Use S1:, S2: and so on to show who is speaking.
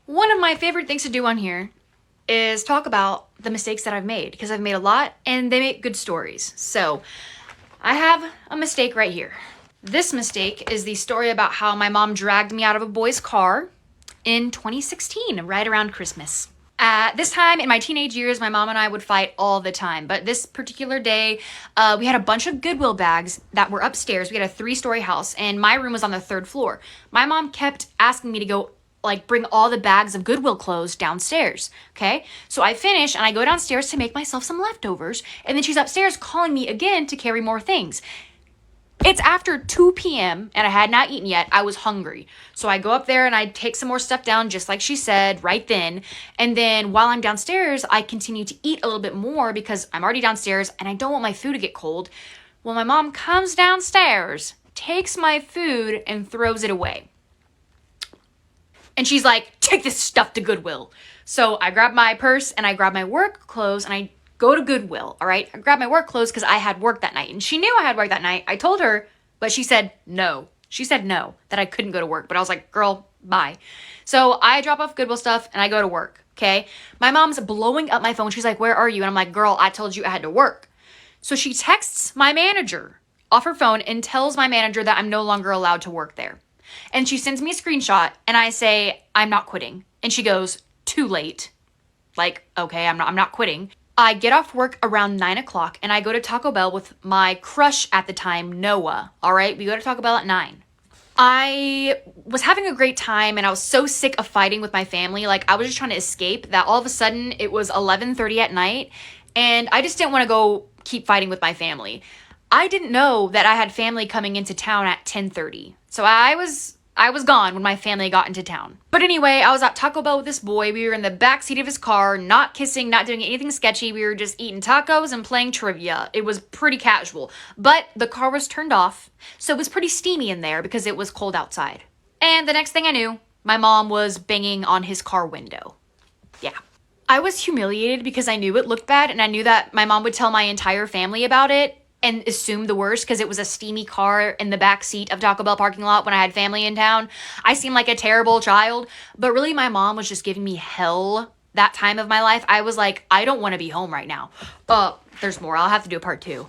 S1: One of my favorite things to do on here is talk about the mistakes that I've made, because I've made a lot and they make good stories. So I have a mistake right here. This mistake is the story about how my mom dragged me out of a boy's car in 2016, right around Christmas. At this time in my teenage years, my mom and I would fight all the time. But this particular day, we had a bunch of Goodwill bags that were upstairs. We had a 3-story house and my room was on the 3rd floor. My mom kept asking me to go bring all the bags of Goodwill clothes downstairs. Okay. So I finish and I go downstairs to make myself some leftovers. And then she's upstairs calling me again to carry more things. It's after 2 p.m. and I had not eaten yet. I was hungry. So I go up there and I take some more stuff down just like she said right then. And then while I'm downstairs, I continue to eat a little bit more because I'm already downstairs and I don't want my food to get cold. Well, my mom comes downstairs, takes my food and throws it away. And she's like, take this stuff to Goodwill. So I grab my purse and I grab my work clothes and I go to Goodwill, all right? I grabbed my work clothes because I had work that night. And she knew I had work that night. I told her, but she said no. She said no, that I couldn't go to work. But I was like, girl, bye. So I drop off Goodwill stuff and I go to work, okay? My mom's blowing up my phone. She's like, where are you? And I'm like, girl, I told you I had to work. So she texts my manager off her phone and tells my manager that I'm no longer allowed to work there. And she sends me a screenshot and I say, I'm not quitting. And she goes, too late. Like, okay, I'm not quitting. I get off work around 9 o'clock and I go to Taco Bell with my crush at the time, Noah. All right, we go to Taco Bell at 9. I was having a great time and I was so sick of fighting with my family. Like I was just trying to escape that all of a sudden it was 11:30 at night and I just didn't want to go keep fighting with my family. I didn't know that I had family coming into town at 10:30. So I was gone when my family got into town. But anyway, I was at Taco Bell with this boy. We were in the back seat of his car, not kissing, not doing anything sketchy. We were just eating tacos and playing trivia. It was pretty casual. But the car was turned off, so it was pretty steamy in there because it was cold outside. And the next thing I knew, my mom was banging on his car window. Yeah. I was humiliated because I knew it looked bad and I knew that my mom would tell my entire family about it and assume the worst because it was a steamy car in the back seat of Taco Bell parking lot when I had family in town. I seemed like a terrible child, but really my mom was just giving me hell that time of my life. I was like, I don't want to be home right now. There's more. I'll have to do a part 2.